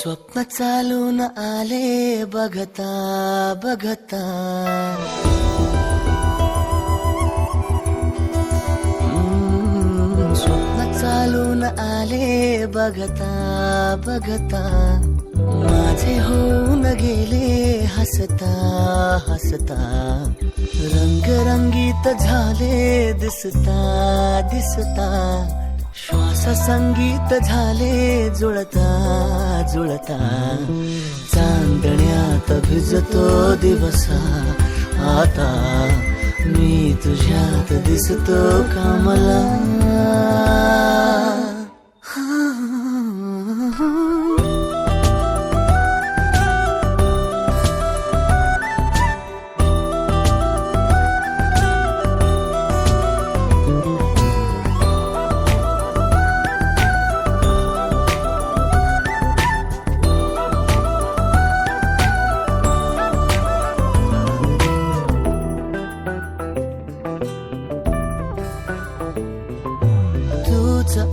स्वप्न चालून आले बघता बघता, स्वप्न चालून आले बघता बघता, माझे होऊन गेले हसता हसता, रंगरंगीत झाले दिसता दिसता, श्वास संगीत झाले जुळता जुळता, चांदण्यात भिजतो दिवसा आता, मी तुझ्यात दिसतो कमला.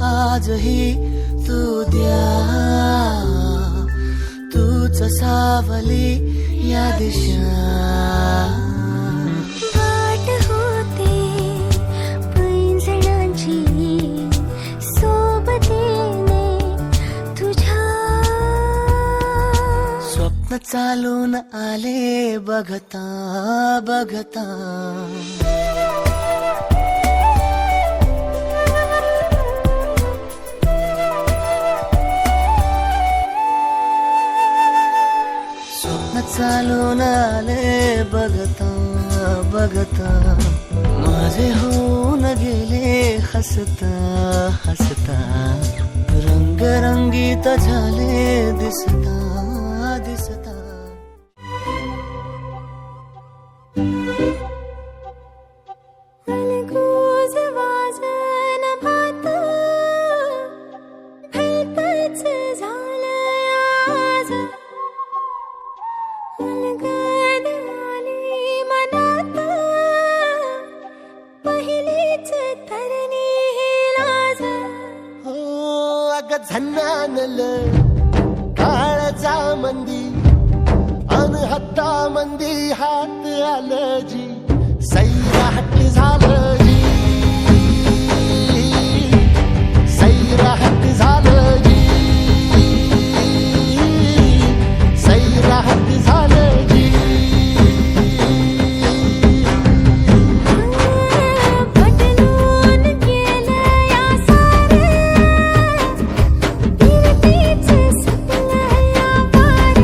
आजही तू द्या, तूच सावली या दिशा, वाट होते पैंजणांची सोबतीने तुझ्या. स्वप्न चालून आले बघता बघता, चालून आले बघता बघता, माझे होऊन गेले हसता हसता, रंगरंगीत झाले दिसता दिसता. अलगोज वाजन भात भलतंच झालंय आज, अलगद आली मनात पहिलीच तरणी ही लाज. हो अग झन्नानल काळजा मंदी, अन हत्ता मंदी हात आलं जी, सैरा हट्ट झालं जी, सैरा हट्ट झालं जी, सैरा हट्ट झालं जी. पटलून केलं या सारं, फिरतीच सपनं या पार,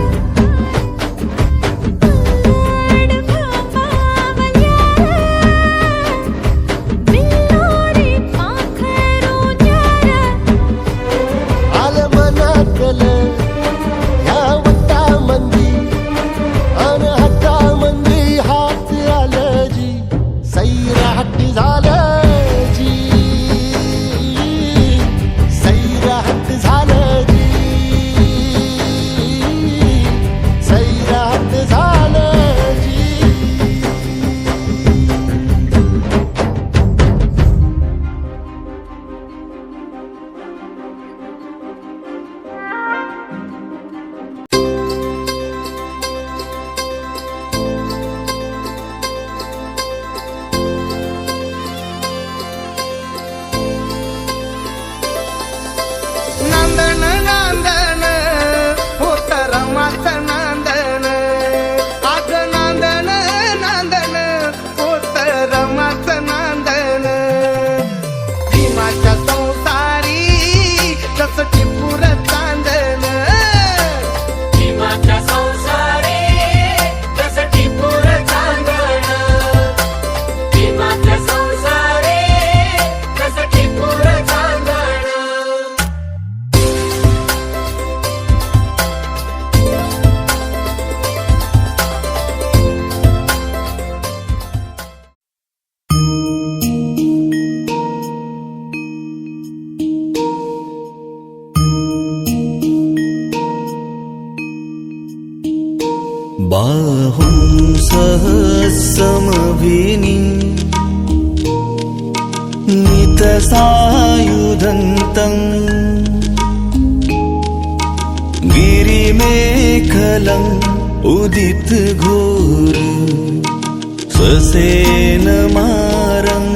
पल्लड भांबावल्या बिल्लोरी पाखरू न्यार. आलं मनातलं ह्या वट्टा मंदी, अन हट्टा मंदी हात आलं जी, सैरा हट्टी झालं जी, सैरा हट्ट झालं जी, सैरा हट्ट झालं जी. नांदन नांदन होत रमाच नांदन, आज नांदन नांदन होत रमाच नांदन. भीमाच्या संसारी जस टिपूर चांदन, भीमाच्या संसारी जस टिपूर चांदण, भीमाच्या संसारी जस टिपूर चांदण. बाहुं सहस्रमभिनी नितसायुधन्तं गिरि मेखलं उदित घोर ससेन मारं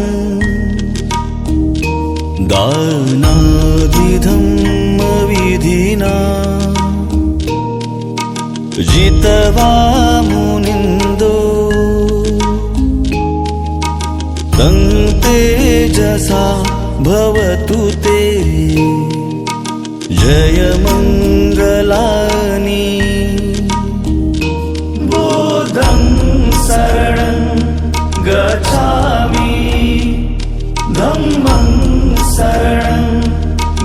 दानादिधम्म विधिना जितवा मुनिन्दो तं तेजसा भवतु ते जयमङ्गलानि बुद्धं शरणं गच्छामि धम्मं शरणं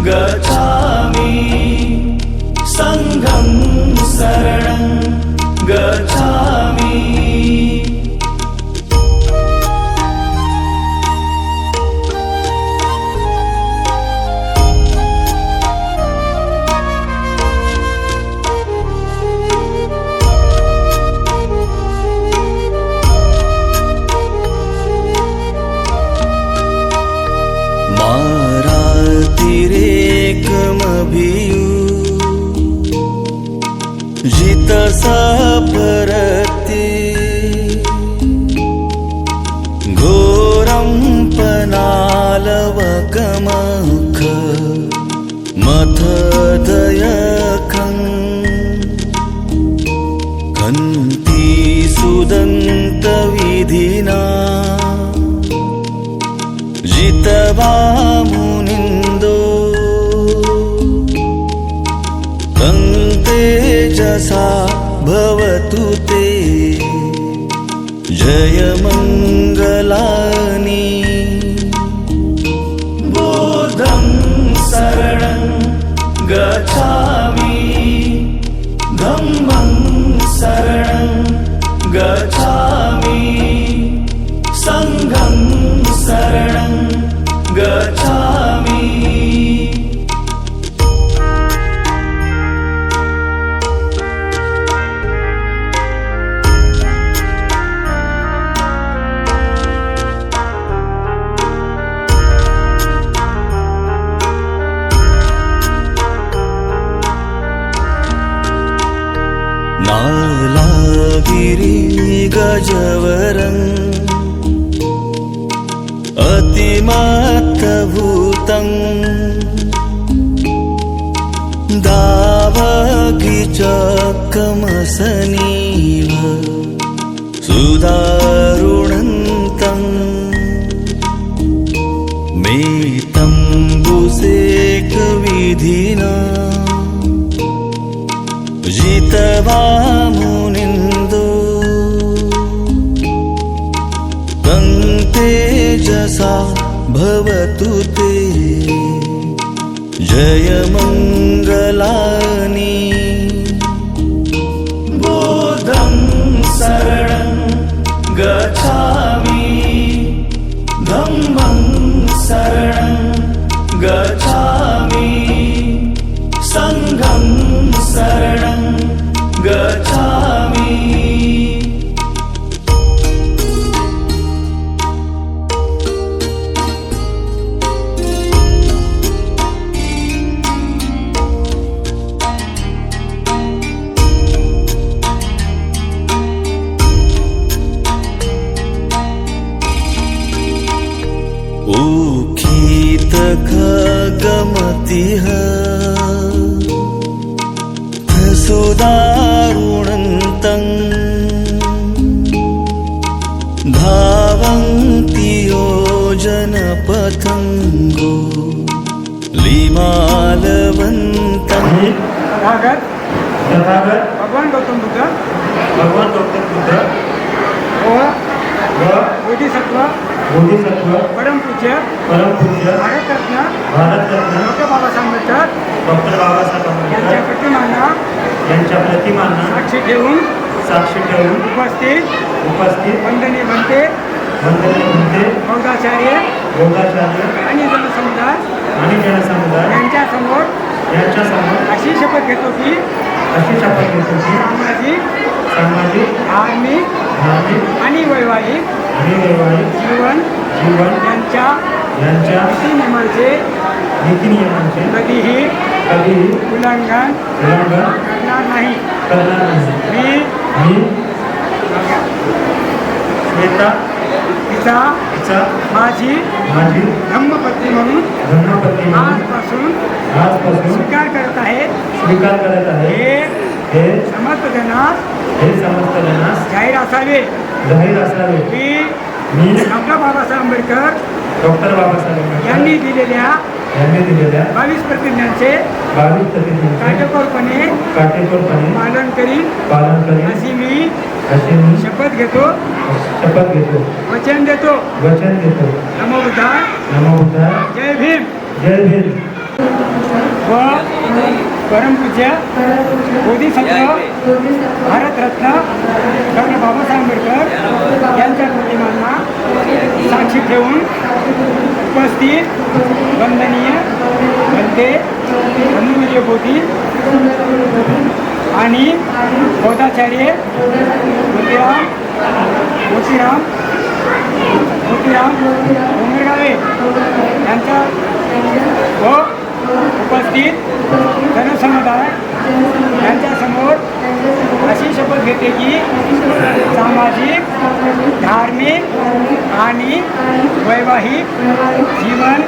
गच्छामि संघं शरणं गच्छामि मारातिरेकमभियु जितसा परते घोरं पनालवकमख मथदयखं खन्ति सुदन्तविधिना जितवा मुनिन्दो तं तेजसा भवतु ते जयमङ्गलानि बुद्धं शरणं गच्छामि धम्मं शरणं गच्छामि संघं शरणं गच्छामि नालागिरि गजवरं अतिमत्तभूतं दावगिचकमसनीव सुदारुणन्तं मेतम्बुसेकविधिना जितवा मुनिन्दो तं तेजसा भवतु ते जयमङ्गलानि बुद्धं शरणं गच्छामि धम्मं शरणं गच्छामि संघं शरणं गच्छामि उखित खगमतिः सुदारुणन्तं धावन्ति योजनपथं गो लिमालवन्तं तथागत भगवान गौतम बुद्ध व बोधिसत्व परम पूज्य भारतरत्न डॉक्टर बाबासाहेब आंबेडकर यांच्या प्रतिमांना साक्षी ठेवून उपस्थित वंदनीय बनते बौद्धाचार्य आणि जनसमुदाय यांच्यासमोर अशी शपथ घेतो की सामाजिक धार्मिक आणि वैवाहिक जीवन यांच्या नीतिनियमांचे कधीही कधीही उल्लंघन करणार नाही. मी श्वेता तिचा माझी धम्मपत्नी म्हणून आजपासून स्वीकार करत आहे. हे समस्त जनास जाहीर असावे की मी डॉक्टर बाबासाहेब आंबेडकर यांनी दिलेल्या 22 प्रतिज्ञांचे काटेकोरपणे पालन करीन अशी मी शपथ घेतो. वचन देतो. नमो बुद्धाय. जय भीम. व परमपूज्य बोधिसत्व भारतरत्न डॉक्टर बाबासाहेब आंबेडकर यांच्या प्रतिमांना साक्षी ठेवून उपस्थित वंदनीय भंते धनुर्य बोधी आणि बौद्धाचार्य मोतीराम डोंगरगावे यांच्या व उपस्थित जनसमुदाय यांच्यासमोर अशी शपथ घेते की सामाजिक, धार्मिक आणि वैवाहिक जीवन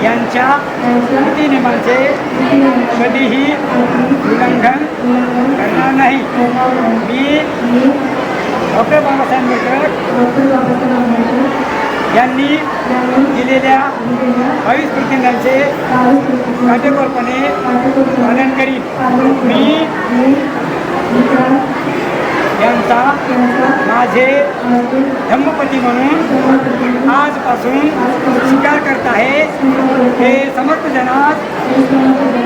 यांच्या नीतिनियमांचे कधीही उल्लंघन करणार नाही. मी डॉक्टर बाबासाहेब आंबेडकर यांनी दिलेल्या 22 प्रतिज्ञांचे काटेकोरपणे पालन करीन. मी यांचा माझे धम्मपती म्हणून आजपासून स्वीकार करत आहे. हे समस्त जनास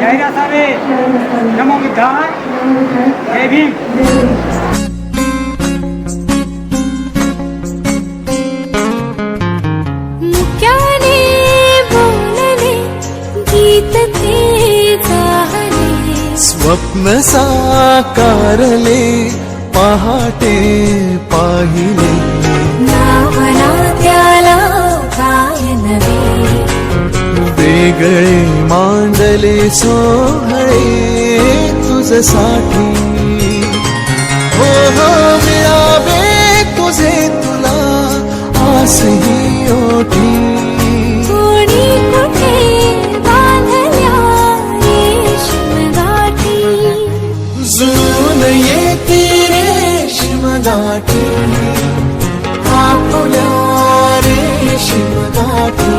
जाहीर असावे. नमो बुद्धाय. जय भीम. स्वप्न साकारले पहाटे पाहिले नावना त्याला काय नवे वेगळे मांडले सोहळे तुझसाठी. हो मिळावे तुझे तुला आसही ओठी. कोणी कुठे बांधल्या रेशीम गाठी. जुळून येते रेशीम गाठी आपुल्या रेशीम गाठी.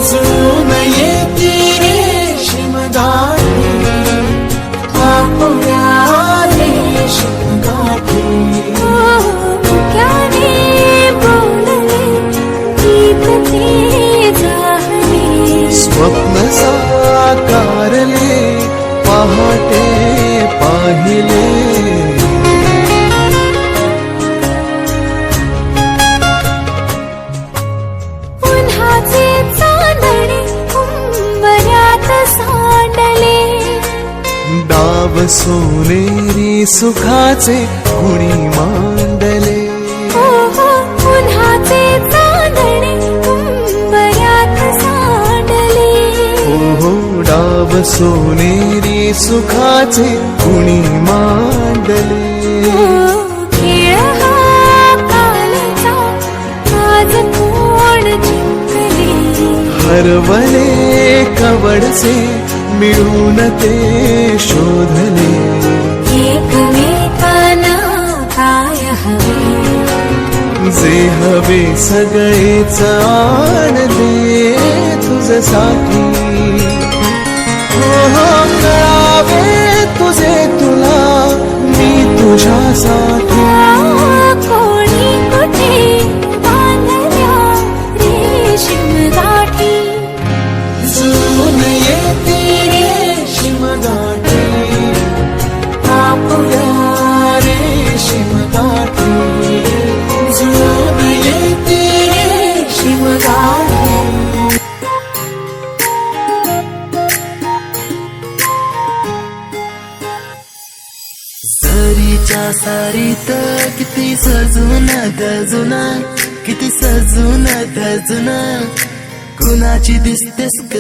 जुळून येते रेशीम गाठी आपुल्या रेशीम गाठी. मुक्याने बोलले गीत ते झाले. स्वप्न साकारले पहाटे पाहिले. उन्हाचे चांदणे उंबऱ्यात सांडले. डाव सोनेरी सुखाचे कुणी मांडले. उन्हाचे चांदणे उंबऱ्यात सांडले. डाव सोनेरी सुखाचे कुणी मांडले. खेळ हा कालचा आज कोण जिंकले. हरवले कवडचे मिळून ते शोधले. एकमेकांना काय हवे जे हवे सगळेच आणले तुझसाठी. कळावे तुझे तुला मी तुझ्यासाठी. कोणी कुठे बांधल्या रेशीम गाठी. जुळून येते रेशीम गाठी आपुल्या रेशीम गाठी. जुळून येते रेशीम गाठी. सरीच्या सारीत किती सजून गजुना किती सजून गजुना कुणाची दिसतेस ग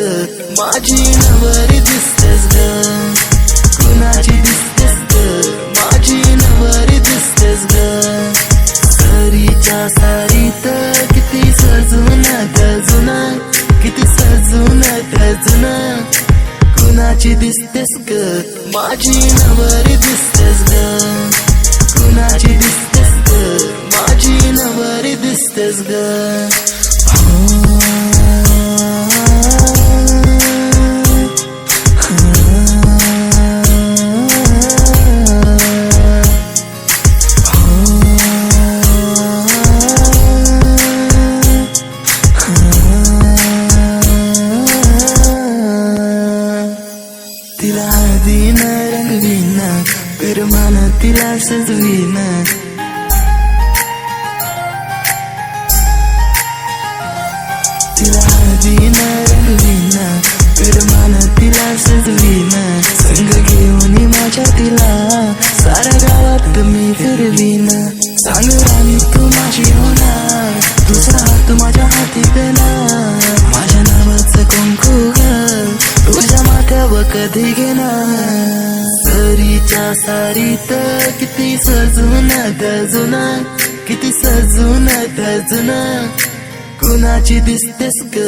माझी नवरी दिसतेस ग कुणाची दिसतेस ग माझी नवरी दिसतेस ग सरीच्या सारीत किती सजून गजून किती सजून गजून कुणाची दिसतेस ग माझी नवरी दिसतेस ग कुणाची दिसतेस ग माझी नवरी दिसतेस ग तिला हळदीन रंगवीन करमान तिला सजवीन तिला हळदीन रंगवीन करमान तिला सजवीन संग घेऊन माझ्या तिला साऱ्या गावात मी फिरवीन सांग राणी तू माझी होणार तुझा हात माझ्या हाती देणार माझ्या नावाचं कुंकू ग तुझ्या माथ्यावर कधी घेणार सरीच्या सारीत किती सजून गजून किती सजून गजून कुणाची दिसतेस ग